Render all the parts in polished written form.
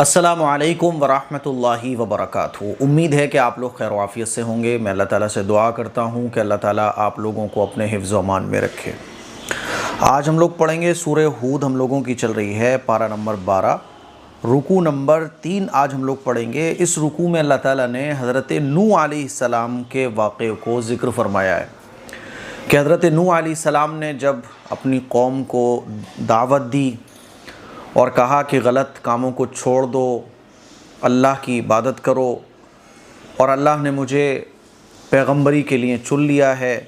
السلام علیکم ورحمۃ اللہ وبرکاتہ۔ امید ہے کہ آپ لوگ خیر و عافیت سے ہوں گے۔ میں اللہ تعالیٰ سے دعا کرتا ہوں کہ اللہ تعالیٰ آپ لوگوں کو اپنے حفظ و امان میں رکھے۔ آج ہم لوگ پڑھیں گے سورہ ہود، ہم لوگوں کی چل رہی ہے پارہ نمبر 12، رکوع نمبر 3 آج ہم لوگ پڑھیں گے۔ اس رکوع میں اللہ تعالیٰ نے حضرت نوح علیہ السلام کے واقعے کو ذکر فرمایا ہے کہ حضرت نوح علیہ السلام نے جب اپنی قوم کو دعوت دی اور کہا کہ غلط کاموں کو چھوڑ دو، اللہ کی عبادت کرو، اور اللہ نے مجھے پیغمبری کے لیے چن لیا ہے،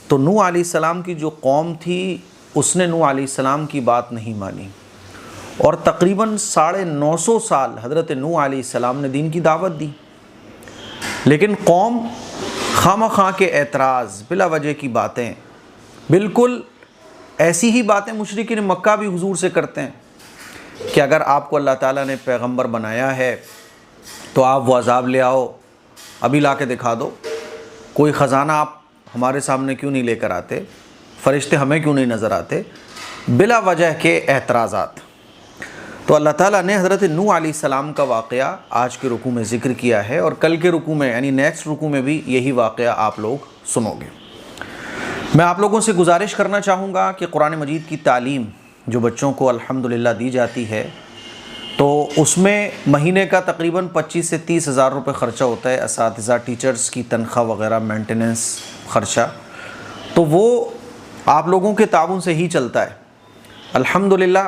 تو نوح علیہ السلام کی جو قوم تھی اس نے نوح علیہ السلام کی بات نہیں مانی، اور تقریباً 950 سال حضرت نوح علیہ السلام نے دین کی دعوت دی، لیکن قوم خواہ کے اعتراض، بلا وجہ کی باتیں، بالکل ایسی ہی باتیں مشرکین مکہ بھی حضور سے کرتے ہیں کہ اگر آپ کو اللہ تعالیٰ نے پیغمبر بنایا ہے تو آپ وہ عذاب لے آؤ، ابھی لا کے دکھا دو، کوئی خزانہ آپ ہمارے سامنے کیوں نہیں لے کر آتے، فرشتے ہمیں کیوں نہیں نظر آتے، بلا وجہ کے اعتراضات۔ تو اللہ تعالیٰ نے حضرت نوح علیہ السلام کا واقعہ آج کے رکوع میں ذکر کیا ہے، اور کل کے رکوع میں یعنی نیکسٹ رکوع میں بھی یہی واقعہ آپ لوگ سنو گے۔ میں آپ لوگوں سے گزارش کرنا چاہوں گا کہ قرآن مجید کی تعلیم جو بچوں کو الحمدللہ دی جاتی ہے، تو اس میں مہینے کا تقریباً 25 سے 30 ہزار روپے خرچہ ہوتا ہے، اساتذہ ٹیچرز کی تنخواہ وغیرہ، مینٹیننس خرچہ، تو وہ آپ لوگوں کے تعاون سے ہی چلتا ہے۔ الحمدللہ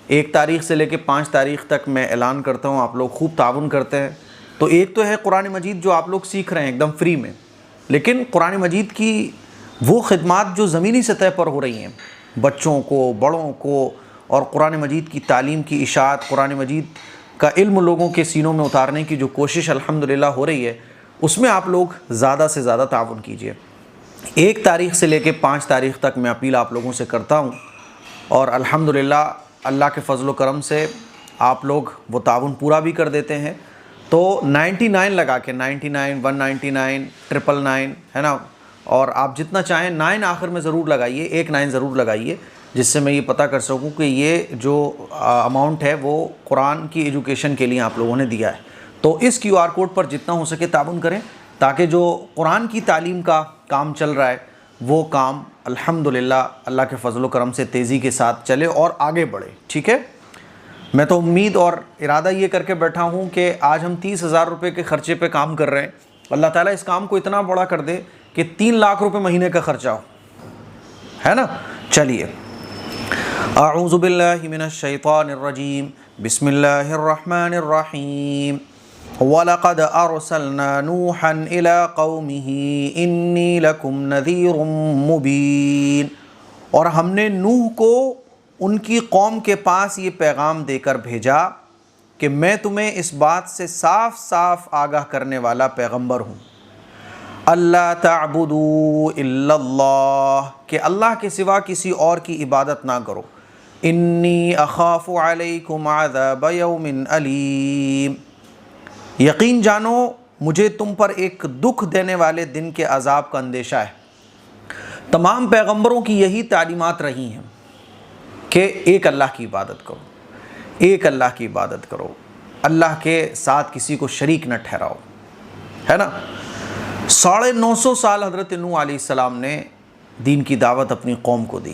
1 تاریخ سے لے کے 5 تاریخ تک میں اعلان کرتا ہوں، آپ لوگ خوب تعاون کرتے ہیں۔ تو ایک تو ہے قرآن مجید جو آپ لوگ سیکھ رہے ہیں ایک دم فری میں، لیکن قرآن مجید کی وہ خدمات جو زمینی سطح پر ہو رہی ہیں، بچوں کو، بڑوں کو، اور قرآن مجید کی تعلیم کی اشاعت، قرآن مجید کا علم لوگوں کے سینوں میں اتارنے کی جو کوشش الحمدللہ ہو رہی ہے، اس میں آپ لوگ زیادہ سے زیادہ تعاون کیجئے۔ 1 تاریخ سے لے کے 5 تاریخ تک میں اپیل آپ لوگوں سے کرتا ہوں، اور الحمدللہ اللہ کے فضل و کرم سے آپ لوگ وہ تعاون پورا بھی کر دیتے ہیں۔ تو 99 لگا کے، 99 199 999 ہے نا، اور آپ جتنا چاہیں 9 آخر میں ضرور لگائیے، 1 9 ضرور لگائیے، جس سے میں یہ پتہ کر سکوں کہ یہ جو اماؤنٹ ہے وہ قرآن کی ایجوکیشن کے لیے آپ لوگوں نے دیا ہے۔ تو اس QR کوڈ پر جتنا ہو سکے تعاون کریں، تاکہ جو قرآن کی تعلیم کا کام چل رہا ہے وہ کام الحمدللہ اللہ کے فضل و کرم سے تیزی کے ساتھ چلے اور آگے بڑھے، ٹھیک ہے۔ میں تو امید اور ارادہ یہ کر کے بیٹھا ہوں کہ آج ہم 30 ہزار روپے کے خرچے پہ کام کر رہے ہیں، اللہ تعالیٰ اس کام کو اتنا بڑا کر دے کہ 3 لاکھ روپے مہینے کا خرچہ ہو، ہے نا۔ چلیے، اعوذ باللہ من الشیطان الرجیم، بسم اللہ الرحمن الرحیم۔ وَلَقَدْ أَرْسَلْنَا نُوحًا إِلَىٰ قَوْمِهِ إِنِّي لَكُمْ نَذِيرٌ مُّبِينٌ، اور ہم نے نوح کو ان کی قوم کے پاس یہ پیغام دے کر بھیجا کہ میں تمہیں اس بات سے صاف صاف آگاہ کرنے والا پیغمبر ہوں، اللہ تعبدوا الا اللہ، کہ اللہ کے سوا کسی اور کی عبادت نہ کرو، انی اخاف علیکم عذاب یوم علیم، یقین جانو مجھے تم پر ایک دکھ دینے والے دن کے عذاب کا اندیشہ ہے۔ تمام پیغمبروں کی یہی تعلیمات رہی ہیں کہ ایک اللہ کی عبادت کرو، ایک اللہ کی عبادت کرو، اللہ کے ساتھ کسی کو شریک نہ ٹھہراؤ، ہے نا۔ 950 سال حضرت نوح علیہ السلام نے دین کی دعوت اپنی قوم کو دی،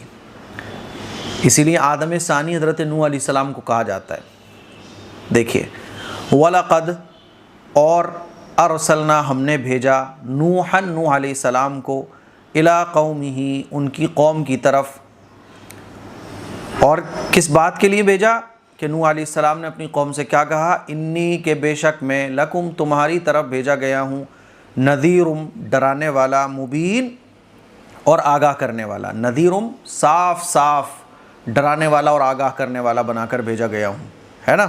اسی لیے آدم ثانی حضرت نوح علیہ السلام کو کہا جاتا ہے۔ دیکھیے، وَلَقَدْ، اور ارسلنا ہم نے بھیجا، نوحًا نوح علیہ السلام کو، الی قومہ ان کی قوم کی طرف، اور کس بات کے لیے بھیجا کہ نوح علیہ السلام نے اپنی قوم سے کیا کہا، انی کہ بے شک میں، لکم تمہاری طرف بھیجا گیا ہوں، نذیرم ڈرانے والا، مبین اور آگاہ کرنے والا، نذیرم صاف صاف ڈرانے والا اور آگاہ کرنے والا بنا کر بھیجا گیا ہوں، ہے نا۔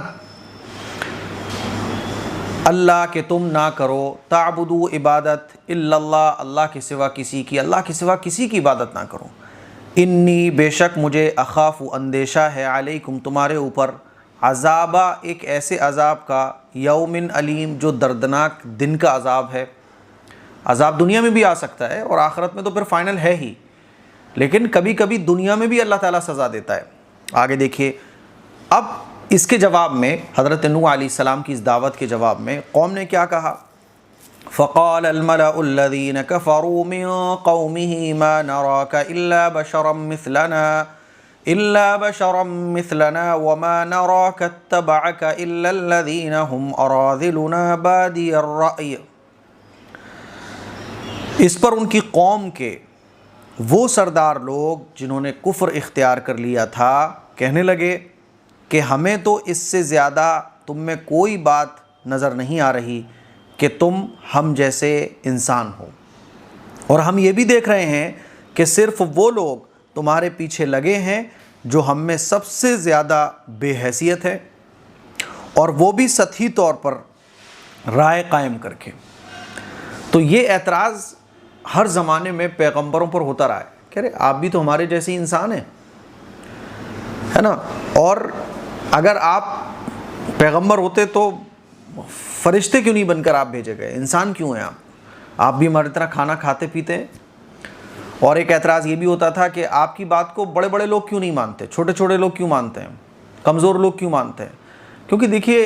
اللہ کہ تم نہ کرو، تعبدو عبادت، الا اللہ اللہ کے سوا کسی کی، اللہ کے سوا کسی کی عبادت نہ کرو، انی بے شک مجھے، اخاف اندیشہ ہے، علیکم تمہارے اوپر، عذابہ ایک ایسے عذاب کا، یوم علیم جو دردناک دن کا عذاب ہے۔ عذاب دنیا میں بھی آ سکتا ہے اور آخرت میں تو پھر فائنل ہے ہی، لیکن کبھی کبھی دنیا میں بھی اللہ تعالیٰ سزا دیتا ہے۔ آگے دیکھیے، اب اس کے جواب میں حضرت نوح علیہ السلام کی اس دعوت کے جواب میں قوم نے کیا کہا؟ فقال الملأ الذين كفروا من قومه ما نراك إلا بشرا مثلنا وما نراك اتبعك إلا الذين هم أراذلنا بادي الرأي۔ اس پر ان کی قوم کے وہ سردار لوگ جنہوں نے کفر اختیار کر لیا تھا کہنے لگے کہ ہمیں تو اس سے زیادہ تم میں کوئی بات نظر نہیں آ رہی کہ تم ہم جیسے انسان ہو، اور ہم یہ بھی دیکھ رہے ہیں کہ صرف وہ لوگ تمہارے پیچھے لگے ہیں جو ہم میں سب سے زیادہ بے حیثیت ہے، اور وہ بھی سطحی طور پر رائے قائم کر کے۔ تو یہ اعتراض ہر زمانے میں پیغمبروں پر ہوتا رہا ہے، کہہ رہے آپ بھی تو ہمارے جیسے انسان ہیں، ہے نا، اور اگر آپ پیغمبر ہوتے تو فرشتے کیوں نہیں بن کر آپ بھیجے گئے، انسان کیوں ہیں آپ بھی ہماری طرح کھانا کھاتے پیتے ہیں۔ اور ایک اعتراض یہ بھی ہوتا تھا کہ آپ کی بات کو بڑے بڑے لوگ کیوں نہیں مانتے، چھوٹے چھوٹے لوگ کیوں مانتے ہیں، کمزور لوگ کیوں مانتے ہیں؟ کیونکہ دیکھیے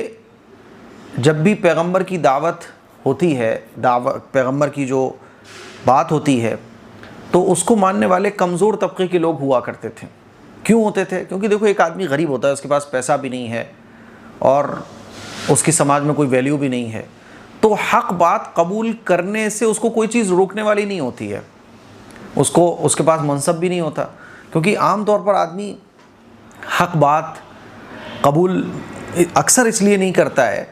جب بھی پیغمبر کی دعوت ہوتی ہے، پیغمبر کی جو بات ہوتی ہے تو اس کو ماننے والے کمزور طبقے کے لوگ ہوا کرتے تھے۔ کیوں ہوتے تھے؟ کیونکہ دیکھو ایک آدمی غریب ہوتا ہے، اس کے پاس پیسہ بھی نہیں ہے اور اس کی سماج میں کوئی ویلیو بھی نہیں ہے، تو حق بات قبول کرنے سے اس کو کوئی چیز روکنے والی نہیں ہوتی ہے، اس کے پاس منصب بھی نہیں ہوتا، کیونکہ عام طور پر آدمی حق بات قبول اکثر اس لیے نہیں کرتا ہے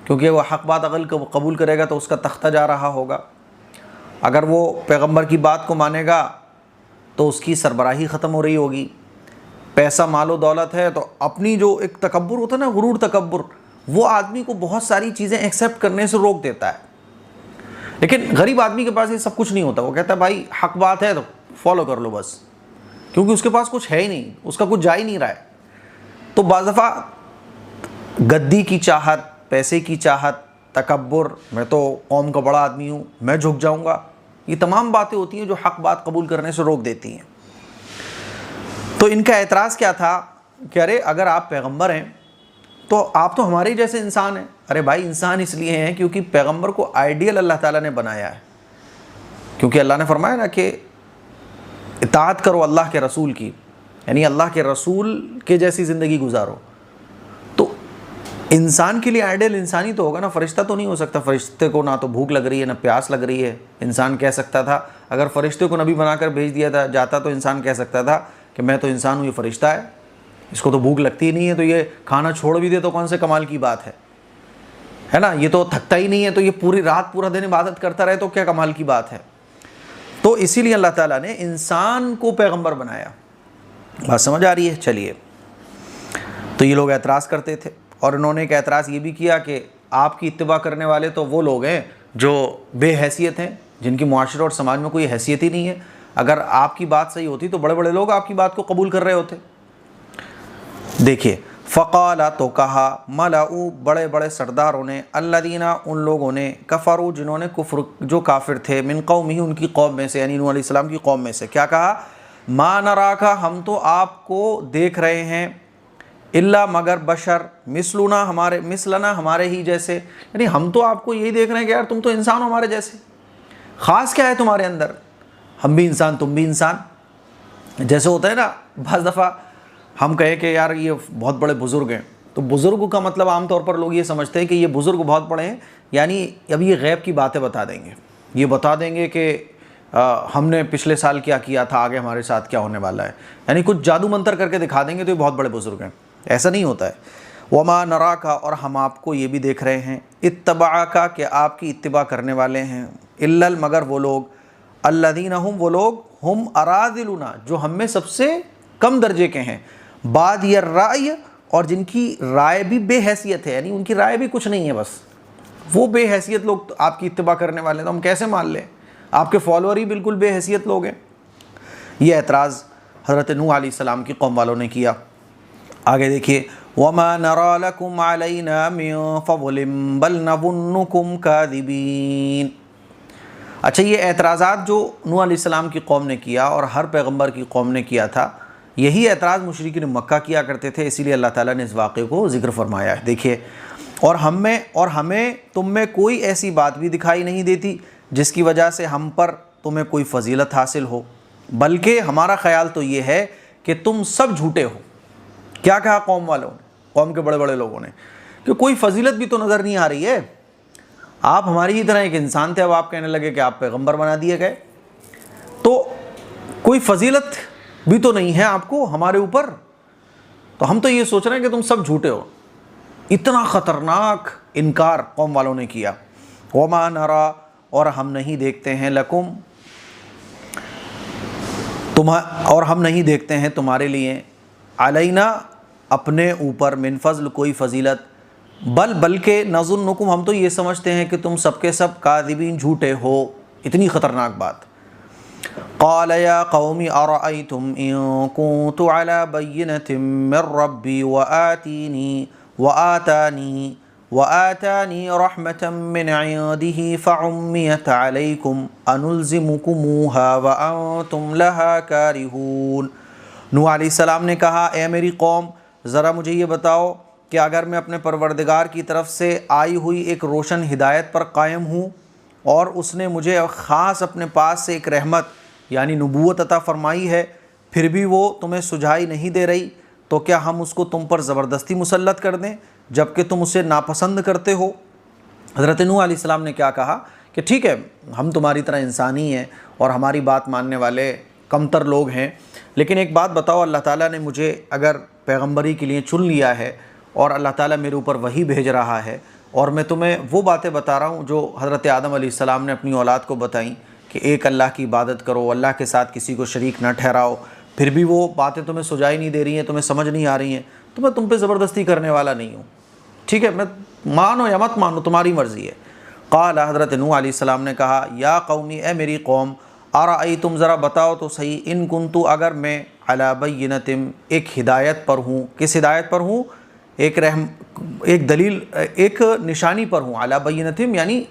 کیونکہ وہ حق بات اگر قبول کرے گا تو اس کا تختہ جا رہا ہوگا، اگر وہ پیغمبر کی بات کو مانے گا تو اس کی سربراہی ختم ہو رہی ہوگی، پیسہ مال و دولت ہے تو اپنی جو ایک تکبر ہوتا ہے نا، غرور تکبر، وہ آدمی کو بہت ساری چیزیں ایکسیپٹ کرنے سے روک دیتا ہے۔ لیکن غریب آدمی کے پاس یہ سب کچھ نہیں ہوتا، وہ کہتا ہے بھائی حق بات ہے تو فالو کر لو بس، کیونکہ اس کے پاس کچھ ہے ہی نہیں، اس کا کچھ جا ہی نہیں رہا ہے۔ تو بعض دفعہ گدی کی چاہت، پیسے کی چاہت، تکبر، میں تو قوم کا بڑا آدمی ہوں، میں جھک جاؤں گا، یہ تمام باتیں ہوتی ہیں جو حق بات قبول کرنے سے روک دیتی ہیں۔ تو ان کا اعتراض کیا تھا کہ ارے اگر آپ پیغمبر ہیں تو آپ تو ہمارے جیسے انسان ہیں۔ ارے بھائی انسان اس لیے ہیں کیونکہ پیغمبر کو آئیڈیل اللہ تعالیٰ نے بنایا ہے، کیونکہ اللہ نے فرمایا نا کہ اطاعت کرو اللہ کے رسول کی، یعنی اللہ کے رسول کے جیسی زندگی گزارو۔ تو انسان کے لیے آئیڈیل انسانی تو ہوگا نا، فرشتہ تو نہیں ہو سکتا۔ فرشتے کو نہ تو بھوک لگ رہی ہے نہ پیاس لگ رہی ہے۔ انسان کہہ سکتا تھا، اگر فرشتے کو نبی بنا کر بھیج دیا جاتا تو انسان کہہ سکتا تھا کہ میں تو انسان ہوں، یہ فرشتہ ہے، اس کو تو بھوک لگتی ہی نہیں ہے، تو یہ کھانا چھوڑ بھی دے تو کون سے کمال کی بات ہے نا، یہ تو تھکتا ہی نہیں ہے، تو یہ پوری رات پورا دن عبادت کرتا رہے تو کیا کمال کی بات ہے۔ تو اسی لیے اللہ تعالیٰ نے انسان کو پیغمبر بنایا۔ بات سمجھ آ رہی ہے؟ چلیے، تو یہ لوگ اعتراض کرتے تھے، اور انہوں نے ایک اعتراض یہ بھی کیا کہ آپ کی اتباع کرنے والے تو وہ لوگ ہیں جو بے حیثیت ہیں، جن کی معاشرے اور سماج میں کوئی حیثیت ہی نہیں ہے۔ اگر آپ کی بات صحیح ہوتی تو بڑے بڑے لوگ آپ کی بات کو قبول کر رہے ہوتے۔ دیکھیے، فقال تو کہا، ملأ بڑے بڑے سرداروں نے، الذین ان لوگوں نے، کفروا جنہوں نے کفر، جو کافر تھے، من قومہ ان کی قوم میں سے، یعنی نوح علیہ السلام کی قوم میں سے، کیا کہا؟ ما نراک، ہم تو آپ کو دیکھ رہے ہیں، الا مگر بشر مثلنا ہمارے ہی جیسے، یعنی ہم تو آپ کو یہی دیکھ رہے ہیں کہ یار تم تو انسان ہو ہمارے جیسے، خاص کیا ہے تمہارے اندر؟ ہم بھی انسان تم بھی انسان۔ جیسے ہوتا ہے نا بعض دفعہ ہم کہیں کہ یار یہ بہت بڑے بزرگ ہیں، تو بزرگ کا مطلب عام طور پر لوگ یہ سمجھتے ہیں کہ یہ بزرگ بہت بڑے ہیں، یعنی اب یہ غیب کی باتیں بتا دیں گے، یہ بتا دیں گے کہ ہم نے پچھلے سال کیا کیا تھا، آگے ہمارے ساتھ کیا ہونے والا ہے، یعنی کچھ جادو منتر کر کے دکھا دیں گے تو یہ بہت بڑے بزرگ ہیں۔ ایسا نہیں ہوتا ہے۔ وما نراک، اور ہم آپ کو یہ بھی دیکھ رہے ہیں، اتبعک، کہ آپ کی اتباع کرنے والے ہیں، الا مگر وہ لوگ، الذین ہم وہ لوگ، ہم اراذلنا جو ہم میں سب سے کم درجے کے ہیں، بادی الرأی، اور جن کی رائے بھی بے حیثیت ہے، یعنی ان کی رائے بھی کچھ نہیں ہے، بس وہ بے حیثیت لوگ آپ کی اتباع کرنے والے ہیں، تو ہم کیسے مان لیں؟ آپ کے فالوور ہی بالکل بے حیثیت لوگ ہیں۔ یہ اعتراض حضرت نوح علیہ السلام کی قوم والوں نے کیا۔ آگے دیکھیے، وَمَا نَرَى لَكُمْ عَلَيْنَا مِن فَضْلٍ بَلْ نَظُنُّكُمْ كَاذِبِينَ۔ اچھا، یہ اعتراضات جو نوح علیہ السلام کی قوم نے کیا اور ہر پیغمبر کی قوم نے کیا تھا، یہی اعتراض مشرکین مکہ کیا کرتے تھے، اسی لیے اللہ تعالیٰ نے اس واقعے کو ذکر فرمایا ہے۔ دیکھیے، اور ہمیں تم میں کوئی ایسی بات بھی دکھائی نہیں دیتی جس کی وجہ سے ہم پر تمہیں کوئی فضیلت حاصل ہو، بلکہ ہمارا خیال تو یہ ہے کہ تم سب جھوٹے ہو۔ کیا کہا قوم والوں نے، قوم کے بڑے بڑے لوگوں نے، کہ کوئی فضیلت بھی تو نظر نہیں آ رہی ہے، آپ ہماری ہی طرح ایک انسان تھے، اب آپ کہنے لگے کہ آپ پیغمبر بنا دیے گئے، تو کوئی فضیلت بھی تو نہیں ہے آپ کو ہمارے اوپر، تو ہم تو یہ سوچ رہے ہیں کہ تم سب جھوٹے ہو۔ اتنا خطرناک انکار قوم والوں نے کیا۔ وَمَا نَرَا، اور ہم نہیں دیکھتے ہیں لَكُمْ، اور ہم نہیں دیکھتے ہیں تمہارے لیے، علینا، اپنے اوپر، من فضل، کوئی فضیلت، بلکہ نظنکم، ہم تو یہ سمجھتے ہیں کہ تم سب کے سب کاذبین، جھوٹے ہو۔ اتنی خطرناک بات۔ قال یا قوم ارأیتم ان کنت علی بینۃ من ربی وآتانی رحمۃ من عنده فعمیت علیکم انلزمکموها وانتم لها کارہون۔ نوح علیہ السلام نے کہا، اے میری قوم، ذرا مجھے یہ بتاؤ کہ اگر میں اپنے پروردگار کی طرف سے آئی ہوئی ایک روشن ہدایت پر قائم ہوں اور اس نے مجھے خاص اپنے پاس سے ایک رحمت یعنی نبوت عطا فرمائی ہے، پھر بھی وہ تمہیں سجھائی نہیں دے رہی، تو کیا ہم اس کو تم پر زبردستی مسلط کر دیں جبکہ تم اسے ناپسند کرتے ہو؟ حضرت نوح علیہ السلام نے کیا کہا کہ ٹھیک ہے، ہم تمہاری طرح انسانی ہیں اور ہماری بات ماننے والے کمتر لوگ ہیں، لیکن ایک بات بتاؤ، اللہ تعالیٰ نے مجھے اگر پیغمبری کے لیے چن لیا ہے اور اللہ تعالیٰ میرے اوپر وحی بھیج رہا ہے، اور میں تمہیں وہ باتیں بتا رہا ہوں جو حضرت آدم علیہ السلام نے اپنی اولاد کو بتائیں کہ ایک اللہ کی عبادت کرو، اللہ کے ساتھ کسی کو شریک نہ ٹھہراؤ، پھر بھی وہ باتیں تمہیں سجائی نہیں دے رہی ہیں، تمہیں سمجھ نہیں آ رہی ہیں، تو میں تم پہ زبردستی کرنے والا نہیں ہوں، ٹھیک ہے، میں مانو یا مت مانو تمہاری مرضی ہے۔ قال، حضرت نوح علیہ السلام نے کہا، یا قومی، اے میری قوم، ارأیتم، ذرا بتاؤ تو صحیح، ان کنتو، اگر میں، علی بینۃ، ایک ہدایت پر ہوں، کس ہدایت پر ہوں؟ ایک دلیل، ایک نشانی پر ہوں، علی بینۃ یعنی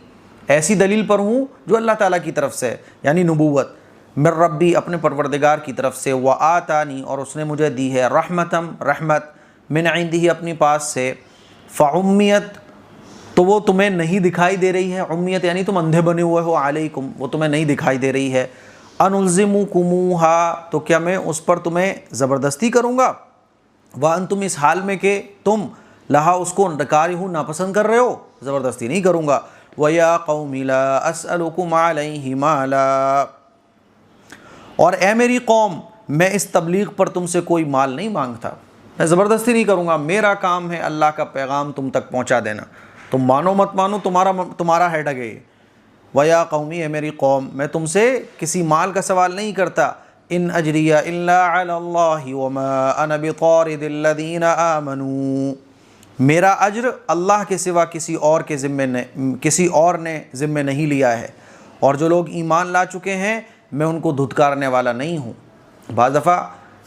ایسی دلیل پر ہوں جو اللہ تعالیٰ کی طرف سے، یعنی نبوت، من ربی، اپنے پروردگار کی طرف سے، وآتانی، اور اس نے مجھے دی ہے، رحمت، من عندہ، اپنی پاس سے، فعمیت، تو وہ تمہیں نہیں دکھائی دے رہی ہے، عمیت یعنی تم اندھے بنے ہوئے ہو، علیکم، وہ تمہیں نہیں دکھائی دے رہی ہے، انلزمکموہا، تو کیا میں اس پر تمہیں زبردستی کروں گا، وانتم، اس حال میں کہ تم، لہا، اس کو کارہون، ناپسند کر رہے ہو، زبردستی نہیں کروں گا۔ وَيَا قَوْمِ لَا أَسْأَلُكُمْ عَلَيْهِ مَالًا، اور اے میری قوم، میں اس تبلیغ پر تم سے کوئی مال نہیں مانگتا، میں زبردستی نہیں کروں گا، میرا کام ہے اللہ کا پیغام تم تک پہنچا دینا، تم مانو مت مانو، تمہارا ہیڈک ہے۔ وَيَا قَوْمِ، اے میری قوم، میں تم سے کسی مال کا سوال نہیں کرتا، ان اجریہ الا علی اللہ وما انا بطارد الذین آمنوا، میرا اجر اللہ کے سوا کسی اور نے ذمہ نہیں لیا ہے، اور جو لوگ ایمان لا چکے ہیں میں ان کو دھتکارنے والا نہیں ہوں۔ بعض دفعہ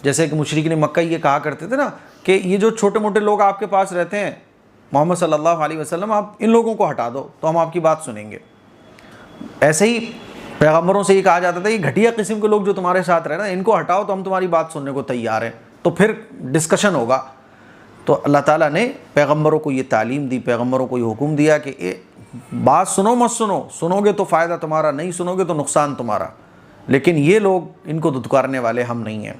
جیسے کہ مشرکین مکہ یہ کہا کرتے تھے نا کہ یہ جو چھوٹے موٹے لوگ آپ کے پاس رہتے ہیں، محمد صلی اللہ علیہ وسلم، آپ ان لوگوں کو ہٹا دو تو ہم آپ کی بات سنیں گے۔ ایسے ہی پیغمبروں سے یہ کہا جاتا تھا، یہ گھٹیا قسم کے لوگ جو تمہارے ساتھ رہے نا، ان کو ہٹاؤ تو ہم تمہاری بات سننے کو تیار ہیں، تو پھر ڈسکشن ہوگا۔ تو اللہ تعالیٰ نے پیغمبروں کو یہ تعلیم دی، پیغمبروں کو یہ حکم دیا کہ بات سنو مت سنو گے تو فائدہ تمہارا، نہیں سنو گے تو نقصان تمہارا، لیکن یہ لوگ ان کو دھتکارنے والے ہم نہیں ہیں۔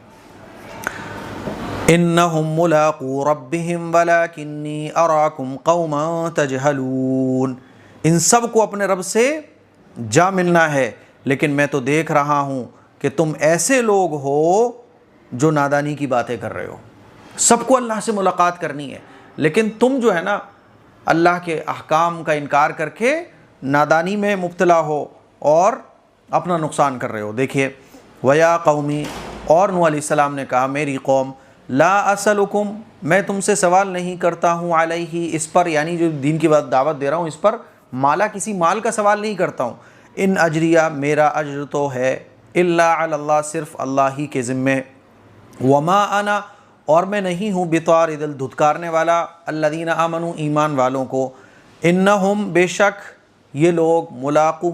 انہم ملاقو ربہم ولکنی اراکم قوما تجہلون، ان سب کو اپنے رب سے جا ملنا ہے، لیکن میں تو دیکھ رہا ہوں کہ تم ایسے لوگ ہو جو نادانی کی باتیں کر رہے ہو۔ سب کو اللہ سے ملاقات کرنی ہے، لیکن تم جو ہے نا اللہ کے احکام کا انکار کر کے نادانی میں مبتلا ہو اور اپنا نقصان کر رہے ہو۔ دیکھیے، وَيَا قَوْمِ، اور نوح علیہ السلام نے کہا، میری قوم، لا اسألکم، میں تم سے سوال نہیں کرتا ہوں، علیہ، اس پر، یعنی جو دین کی دعوت دے رہا ہوں اس پر، مالا، کسی مال کا سوال نہیں کرتا ہوں، ان اجریہ، میرا اجر تو ہے، الا علی اللہ، صرف اللہ ہی کے ذمے، وما انا، اور میں نہیں ہوں، بطارد، دھتکارنے والا، الذین آمنوا، ایمان والوں کو، انہم، بے شک یہ لوگ،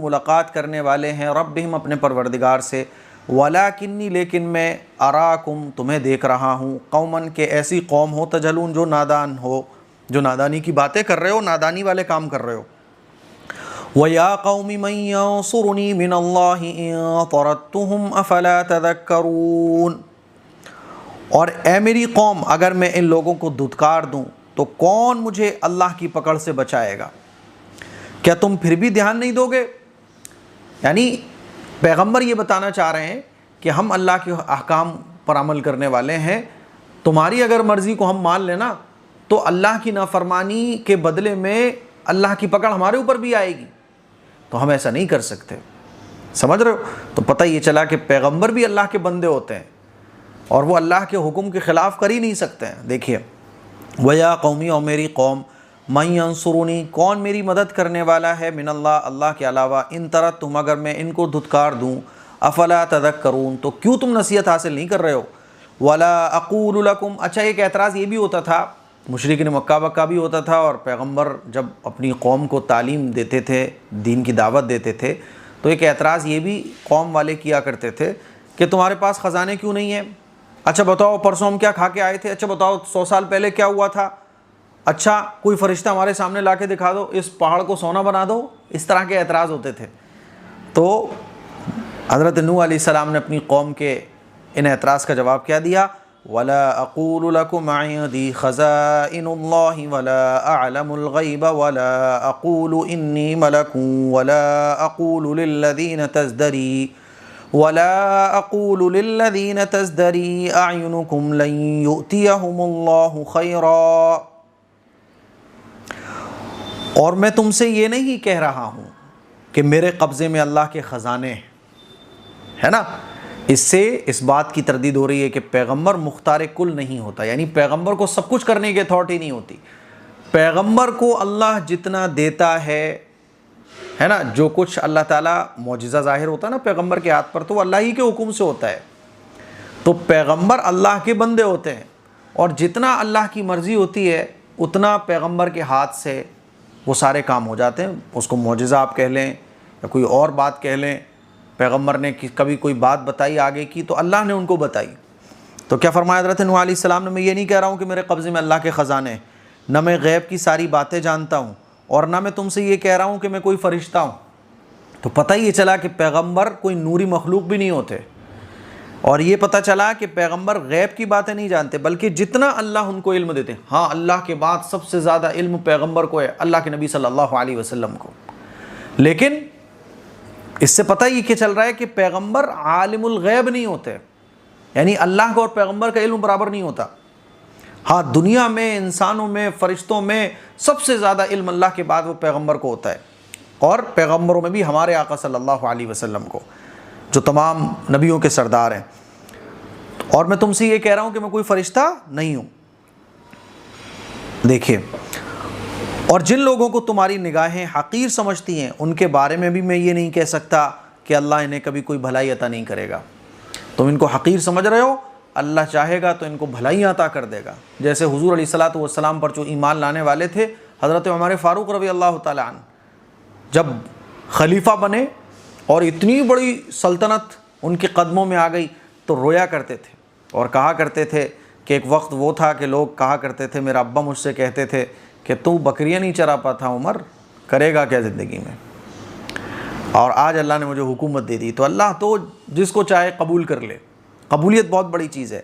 ملاقات کرنے والے ہیں، ربہم، اپنے پروردگار سے، وَلَٰكِنِّي لیکن میں اراکم تمہیں دیکھ رہا ہوں قوماً کہ ایسی قوم ہو تجہلون جو نادان ہو، جو نادانی کی باتیں کر رہے ہو، نادانی والے کام کر رہے ہو۔ وَيَا قَوْمِ مَن يَنصُرُنِي مِنَ اللَّهِ إِن طَرَدتُّهُمْ أَفَلَا تَذَكَّرُونَ، اور اے میری قوم اگر میں ان لوگوں کو دھتکار دوں تو کون مجھے اللہ کی پکڑ سے بچائے گا؟ کیا تم پھر بھی دھیان نہیں دو گے؟ یعنی پیغمبر یہ بتانا چاہ رہے ہیں کہ ہم اللہ کے احکام پر عمل کرنے والے ہیں، تمہاری اگر مرضی کو ہم مان لینا تو اللہ کی نافرمانی کے بدلے میں اللہ کی پکڑ ہمارے اوپر بھی آئے گی، تو ہم ایسا نہیں کر سکتے۔ سمجھ رہے ہو؟ تو پتہ یہ چلا کہ پیغمبر بھی اللہ کے بندے ہوتے ہیں اور وہ اللہ کے حکم کے خلاف کر ہی نہیں سکتے ہیں۔ دیکھیے وَيَا قَوْمِ، اور میری قوم، مَن يَنصُرُنِي کون میری مدد کرنے والا ہے، من اللہ اللہ کے علاوہ، ان طَرَدتُّم اگر میں ان کو دھتکار دوں، افلا تذکرون تو کیوں تم نصیحت حاصل نہیں کر رہے ہو، وَلَا أَقُولُ لَكُمْ، اچھا ایک اعتراض یہ بھی ہوتا تھا، مشرکین مکہ بکہ بھی ہوتا تھا، اور پیغمبر جب اپنی قوم کو تعلیم دیتے تھے، دین کی دعوت دیتے تھے، تو ایک اعتراض یہ بھی قوم والے کیا کرتے تھے کہ تمہارے پاس خزانے کیوں نہیں ہیں؟ اچھا بتاؤ پرسوں ہم کیا کھا کے آئے تھے؟ اچھا بتاؤ 100 سال پہلے کیا ہوا تھا؟ اچھا کوئی فرشتہ ہمارے سامنے لا کے دکھا دو، اس پہاڑ کو سونا بنا دو۔ اس طرح کے اعتراض ہوتے تھے۔ تو حضرت نوح علیہ السلام نے اپنی قوم کے ان اعتراض کا جواب کیا دیا، وَلَا أَقُولُ لَكُمْ عِندِي خَزَائِنُ اللَّهِ وَلَا أَعْلَمُ الْغَيْبَ وَلَا أَقُولُ إِنِّي مَلَكٌ وَلَا أَقُولُ لِلَّذِينَ تَزْدَرِي أَعْيُنُكُمْ لَن يُؤْتِيَهُمُ اللَّهُ خَيْرًا، اور میں تم سے یہ نہیں کہہ رہا ہوں کہ میرے قبضے میں اللہ کے خزانے ہیں، ہے نا؟ اس سے اس بات کی تردید ہو رہی ہے کہ پیغمبر مختار کل نہیں ہوتا، یعنی پیغمبر کو سب کچھ کرنے کی اتھارٹی نہیں ہوتی۔ پیغمبر کو اللہ جتنا دیتا ہے نا، جو کچھ اللہ تعالیٰ معجزہ ظاہر ہوتا ہے نا پیغمبر کے ہاتھ پر، تو وہ اللہ ہی کے حکم سے ہوتا ہے۔ تو پیغمبر اللہ کے بندے ہوتے ہیں، اور جتنا اللہ کی مرضی ہوتی ہے اتنا پیغمبر کے ہاتھ سے وہ سارے کام ہو جاتے ہیں۔ اس کو معجزہ آپ کہہ لیں یا کوئی اور بات کہہ لیں، پیغمبر نے کبھی کوئی بات بتائی آگے کی تو اللہ نے ان کو بتائی۔ تو کیا فرمایا حضرت نوح علیہ السلام نے، میں یہ نہیں کہہ رہا ہوں کہ میرے قبضے میں اللہ کے خزانے ہیں، نہ میں غیب کی ساری باتیں جانتا ہوں، اور نہ میں تم سے یہ کہہ رہا ہوں کہ میں کوئی فرشتہ ہوں۔ تو پتہ یہ چلا کہ پیغمبر کوئی نوری مخلوق بھی نہیں ہوتے، اور یہ پتہ چلا کہ پیغمبر غیب کی باتیں نہیں جانتے، بلکہ جتنا اللہ ان کو علم دیتے ہیں۔ ہاں اللہ کے بعد سب سے زیادہ علم پیغمبر کو ہے، اللہ کے نبی صلی اللہ علیہ وسلم کو، لیکن اس سے پتہ یہ کہ چل رہا ہے کہ پیغمبر عالم الغیب نہیں ہوتے، یعنی اللہ کا اور پیغمبر کا علم برابر نہیں ہوتا۔ ہاں دنیا میں، انسانوں میں، فرشتوں میں سب سے زیادہ علم اللہ کے بعد وہ پیغمبر کو ہوتا ہے، اور پیغمبروں میں بھی ہمارے آقا صلی اللہ علیہ وسلم کو، جو تمام نبیوں کے سردار ہیں۔ اور میں تم سے یہ کہہ رہا ہوں کہ میں کوئی فرشتہ نہیں ہوں۔ دیکھیے، اور جن لوگوں کو تمہاری نگاہیں حقیر سمجھتی ہیں ان کے بارے میں بھی میں یہ نہیں کہہ سکتا کہ اللہ انہیں کبھی کوئی بھلائی عطا نہیں کرے گا۔ تم ان کو حقیر سمجھ رہے ہو، اللہ چاہے گا تو ان کو بھلائی عطا کر دے گا۔ جیسے حضور علیہ الصلاۃ والسلام پر جو ایمان لانے والے تھے، حضرت عمر فاروق رضی اللہ تعالیٰ عنہ جب خلیفہ بنے اور اتنی بڑی سلطنت ان کے قدموں میں آ گئی تو رویا کرتے تھے اور کہا کرتے تھے کہ ایک وقت وہ تھا کہ لوگ کہا کرتے تھے، میرا ابا مجھ سے کہتے تھے کہ تو بکریاں نہیں چرا پاتا عمر، کرے گا کیا زندگی میں، اور آج اللہ نے مجھے حکومت دے دی۔ تو اللہ تو جس کو چاہے قبول کر لے، قبولیت بہت بڑی چیز ہے۔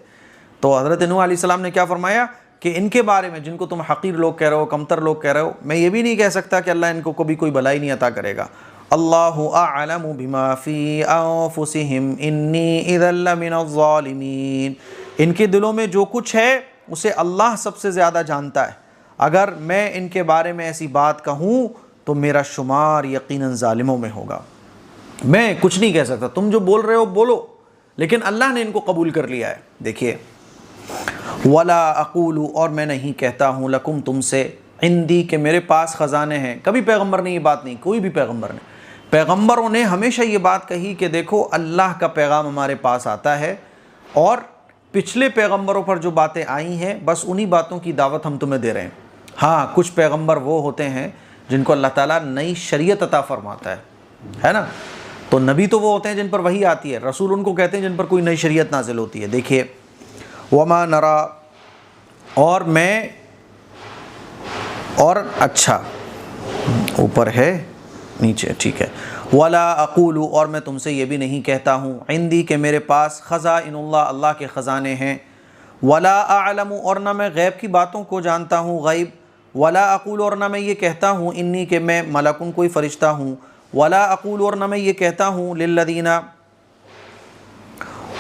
تو حضرت نوح علیہ السلام نے کیا فرمایا کہ ان کے بارے میں جن کو تم حقیر لوگ کہہ رہے ہو، کمتر لوگ کہہ رہے ہو، میں یہ بھی نہیں کہہ سکتا کہ اللہ ان کو کبھی کوئی بھلائی نہیں عطا کرے گا۔ اللہ اعلم بما فی انفسہم انی اذا لمن الظالمین، ان کے دلوں میں جو کچھ ہے اسے اللہ سب سے زیادہ جانتا ہے، اگر میں ان کے بارے میں ایسی بات کہوں تو میرا شمار یقیناً ظالموں میں ہوگا۔ میں کچھ نہیں کہہ سکتا، تم جو بول رہے ہو بولو، لیکن اللہ نے ان کو قبول کر لیا ہے۔ دیکھیے، ولا اقول، اور میں نہیں کہتا ہوں، لکم تم سے، عندی کہ میرے پاس خزانے ہیں۔ کبھی پیغمبر نے یہ بات نہیں، کوئی بھی پیغمبر نے، پیغمبروں نے ہمیشہ یہ بات کہی کہ دیکھو اللہ کا پیغام ہمارے پاس آتا ہے، اور پچھلے پیغمبروں پر جو باتیں آئی ہیں بس انہی باتوں کی دعوت ہم تمہیں دے رہے ہیں۔ ہاں کچھ پیغمبر وہ ہوتے ہیں جن کو اللہ تعالیٰ نئی شریعت عطا فرماتا ہے نا، تو نبی تو وہ ہوتے ہیں جن پر وحی آتی ہے، رسول ان کو کہتے ہیں جن پر کوئی نئی شریعت نازل ہوتی ہے۔ دیکھیے وما نرا، اور اچھا اوپر ہے نیچے، ٹھیک ہے، ولا اقول، اور میں تم سے یہ بھی نہیں کہتا ہوں، عندی کہ میرے پاس خزائن اللہ، اللہ کے خزانے ہیں، ولا اعلم، اور نہ میں غیب کی باتوں کو جانتا ہوں، غیب، ولا اقول، اور نہ میں یہ کہتا ہوں انی کہ میں ملکن کوئی فرشتہ ہوں، ولا اقول، اور نہ میں یہ کہتا ہوں للذین،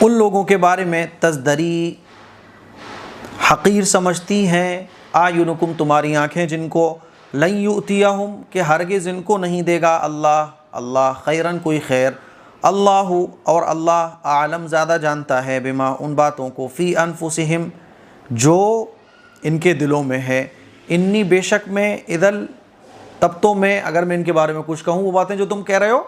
ان لوگوں کے بارے میں تزدری حقیر سمجھتی ہیں، اعینکم تمہاری آنکھیں، جن کو لن یؤتیہم کہ ہرگز ان کو نہیں دے گا اللہ خیرن کوئی خیر، اللہ اور اللہ عالم زیادہ جانتا ہے، بما ان باتوں کو، فی انفسہم جو ان کے دلوں میں ہے، انی بے شک میں، اذل تب تو میں، اگر میں ان کے بارے میں کچھ کہوں وہ باتیں جو تم کہہ رہے ہو،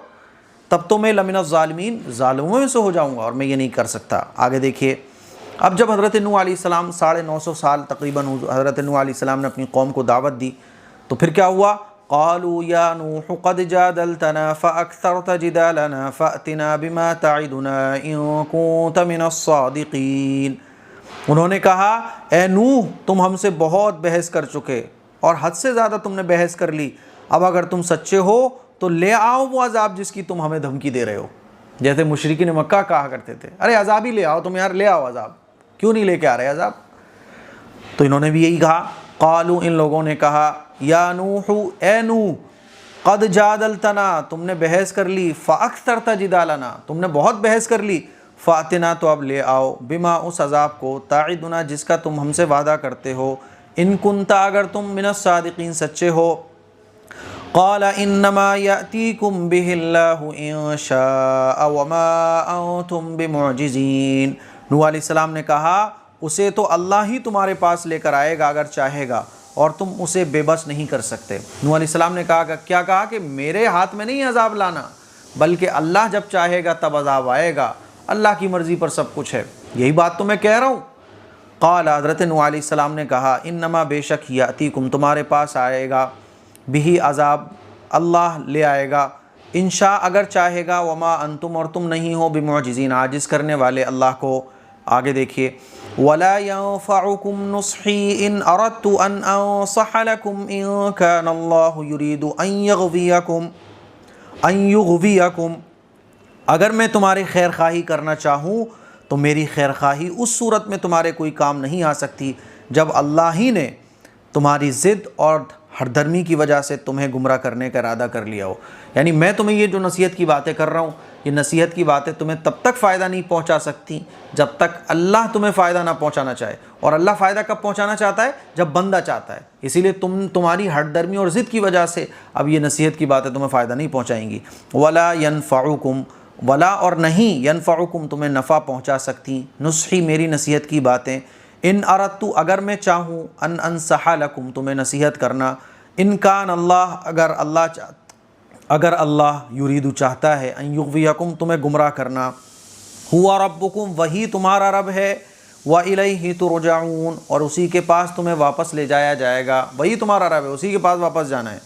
تب تو میں لمن الظالمین، ظالموں میں سے ہو جاؤں گا، اور میں یہ نہیں کر سکتا۔ آگے دیکھیے، اب جب حضرت نوح علیہ السلام 950 سال تقریباً حضرت نوح علیہ السلام نے اپنی قوم کو دعوت دی، تو پھر کیا ہوا؟ قالوا یا نوح قد جادلتنا فاکثرت جدالنا فأتنا بما تعدنا ان كنت من الصادقین، انہوں نے کہا اے نوح تم ہم سے بہت بحث کر چکے اور حد سے زیادہ تم نے بحث کر لی، اب اگر تم سچے ہو تو لے آؤ وہ عذاب جس کی تم ہمیں دھمکی دے رہے ہو۔ جیسے مشرکین مکہ کہا کرتے تھے ارے عذاب ہی لے آؤ، تم یار لے آؤ عذاب، کیوں نہیں لے کے آ رہے عذاب؟ تو انہوں نے بھی یہی کہا، قالوا ان لوگوں نے کہا یا نوح اے نوح قد جادلتنا تم نے بحث کر لی، فاکثرت جدالنا تم نے بہت بحث کر لی، فاتنا تو اب لے آؤ، بما اس عذاب کو، تعدنا جس کا تم ہم سے وعدہ کرتے ہو، ان کنتا اگر تم من الصادقین سچے ہو۔ قال انما یأتیکم بہ اللہ ان شاء وما انتم بمعجزین، نوح علیہ السلام نے کہا اسے تو اللہ ہی تمہارے پاس لے کر آئے گا اگر چاہے گا، اور تم اسے بے بس نہیں کر سکتے۔ نوح علیہ السلام نے کہا کیا کہا کہ میرے ہاتھ میں نہیں عذاب لانا، بلکہ اللہ جب چاہے گا تب عذاب آئے گا، اللہ کی مرضی پر سب کچھ ہے، یہی بات تو میں کہہ رہا ہوں۔ قال حضرت نوح علیہ السلام نے کہا انما بے شک یاتیکم تمہارے پاس آئے گا، بھی عذاب اللہ لے آئے گا، انشاء اگر چاہے گا، وما انتم اور تم نہیں ہو بمعجزین عاجز کرنے والے اللہ کو۔ آگے دیکھیے ولا ينفعكم نصحي ان اردت ان انصح لكم ان كان الله يريد ان يغويكم، اگر میں تمہاری خیر خواہی کرنا چاہوں تو میری خیر خواہی اس صورت میں تمہارے کوئی کام نہیں آ سکتی جب اللہ ہی نے تمہاری ضد اور ہردرمی کی وجہ سے تمہیں گمراہ کرنے کا ارادہ کر لیا ہو۔ یعنی میں تمہیں یہ جو نصیحت کی باتیں کر رہا ہوں، یہ نصیحت کی باتیں تمہیں تب تک فائدہ نہیں پہنچا سکتی جب تک اللہ تمہیں فائدہ نہ پہنچانا چاہے، اور اللہ فائدہ کب پہنچانا چاہتا ہے؟ جب بندہ چاہتا ہے۔ اسی لیے تمہاری ہٹ درمی اور ضد کی وجہ سے اب یہ نصیحت کی باتیں تمہیں فائدہ نہیں پہنچائیں گی۔ ولا ينفعكم، ولا اور نہیں، ينفعكم تمہیں نفع پہنچا سکتی، نصحی میری نصیحت کی باتیں، ان اردت اگر میں چاہوں، ان انصح لکم تمہیں نصیحت کرنا، ان کان اللہ اگر اللہ یرید چاہتا ہے، ان یغویکم تمہیں گمراہ کرنا، ہوا ربکم وہی تمہارا رب ہے، وَإِلَيْهِ تُرْجَعُونَ اور اسی کے پاس تمہیں واپس لے جایا جائے گا، وہی تمہارا رب ہے، اسی کے پاس واپس جانا ہے۔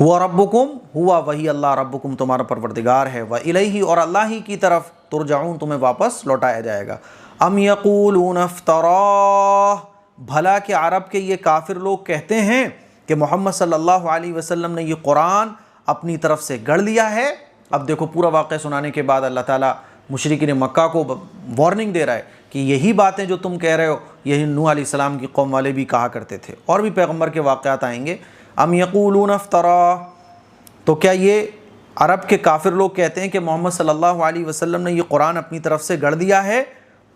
ہوا ربکم، ہوا وہی اللہ، ربکم تمہارا پروردگار ہے، وَإِلَيْهِ اور اللہ ہی کی طرف، ترجعون تمہیں واپس لوٹایا جائے گا۔ ام یقولون افتراہ، بھلا کہ عرب کے یہ کافر لوگ کہتے ہیں کہ محمد صلی اللہ علیہ وسلم نے یہ قرآن اپنی طرف سے گڑھ لیا ہے۔ اب دیکھو پورا واقعہ سنانے کے بعد اللہ تعالیٰ مشرکین مکہ کو وارننگ دے رہا ہے کہ یہی باتیں جو تم کہہ رہے ہو یہی نوح علیہ السلام کی قوم والے بھی کہا کرتے تھے، اور بھی پیغمبر کے واقعات آئیں گے۔ ام یقولون افتراہ، تو کیا یہ عرب کے کافر لوگ کہتے ہیں کہ محمد صلی اللہ علیہ وسلم نے یہ قرآن اپنی طرف سے گڑھ دیا ہے؟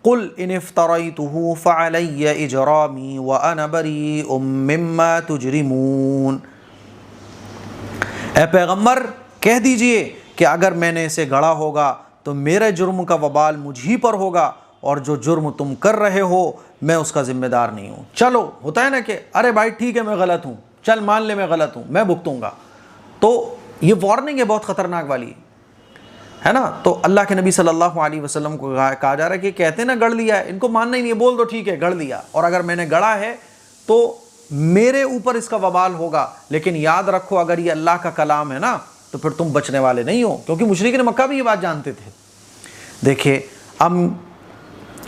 قل ان افتریتہ فعلی اجرامی وانا بریء مما تجرمون، اے پیغمبر کہہ دیجئے کہ اگر میں نے اسے گڑھا ہوگا تو میرے جرم کا وبال مجھ ہی پر ہوگا، اور جو جرم تم کر رہے ہو میں اس کا ذمہ دار نہیں ہوں۔ چلو ہوتا ہے نا کہ ارے بھائی ٹھیک ہے میں غلط ہوں، چل مان لے میں غلط ہوں، میں بھگتوں گا، تو یہ وارننگ ہے بہت خطرناک والی، ہے نا۔ تو اللہ کے نبی صلی اللہ علیہ وسلم کو کہا جا رہا ہے کہ کہتے ہیں نا گڑھ لیا ہے، ان کو ماننا ہی نہیں ہے، بول دو ٹھیک ہے گڑھ لیا، اور اگر میں نے گڑھا ہے تو میرے اوپر اس کا وبال ہوگا، لیکن یاد رکھو اگر یہ اللہ کا کلام ہے نا تو پھر تم بچنے والے نہیں ہو، کیونکہ مشرکین مکہ بھی یہ بات جانتے تھے۔ دیکھیے اب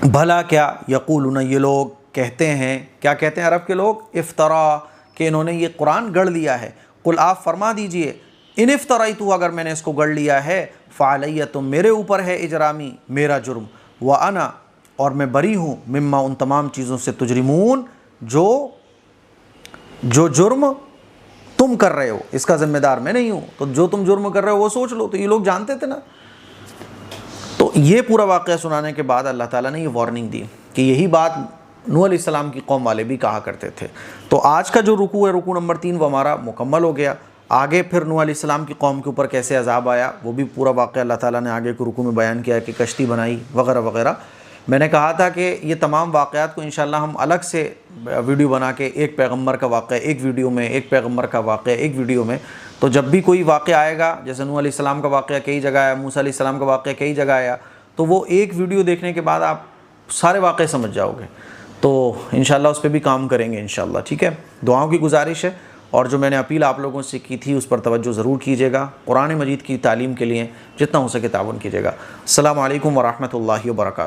بھلا کیا یقولون، یہ لوگ کہتے ہیں، کیا کہتے ہیں عرب کے لوگ؟ افطرا، کہ انہوں نے یہ قرآن گڑھ لیا ہے۔ قل، آپ فرما دیجئے، ان افطرائت، اگر میں نے اس کو گڑھ لیا ہے، فعلیہ، تو میرے اوپر ہے اجرامی، میرا جرم، وانا، اور میں بری ہوں، مما، ان تمام چیزوں سے، تجرمون، جو جرم تم کر رہے ہو، اس کا ذمہ دار میں نہیں ہوں، تو جو تم جرم کر رہے ہو وہ سوچ لو۔ تو یہ لوگ جانتے تھے نا۔ تو یہ پورا واقعہ سنانے کے بعد اللہ تعالیٰ نے یہ وارننگ دی کہ یہی بات نوح علیہ السلام کی قوم والے بھی کہا کرتے تھے۔ تو آج کا جو رکوع ہے، رکوع نمبر 3، وہ ہمارا مکمل ہو گیا۔ آگے پھر نوح علیہ السلام کی قوم کے اوپر کیسے عذاب آیا، وہ بھی پورا واقعہ اللہ تعالیٰ نے آگے کے رکوع میں بیان کیا کہ کشتی بنائی وغیرہ وغیرہ۔ میں نے کہا تھا کہ یہ تمام واقعات کو انشاءاللہ ہم الگ سے ویڈیو بنا کے، ایک پیغمبر کا واقعہ ایک ویڈیو میں، ایک پیغمبر کا واقعہ ایک ویڈیو میں، تو جب بھی کوئی واقعہ آئے گا، جیسے نوح علیہ السلام کا واقعہ کئی جگہ آیا، موسیٰ علیہ السلام کا واقعہ کئی جگہ آیا، تو وہ ایک ویڈیو دیکھنے کے بعد آپ سارے واقعے سمجھ جاؤ گے۔ تو انشاءاللہ اس پہ بھی کام کریں گے انشاءاللہ، ٹھیک ہے۔ دعاؤں کی گزارش ہے، اور جو میں نے اپیل آپ لوگوں سے کی تھی اس پر توجہ ضرور کیجیے گا۔ قرآن مجید کی تعلیم کے لیے جتنا ہو سکے تعاون کیجیے گا۔ السلام علیکم ورحمۃ اللہ وبرکاتہ۔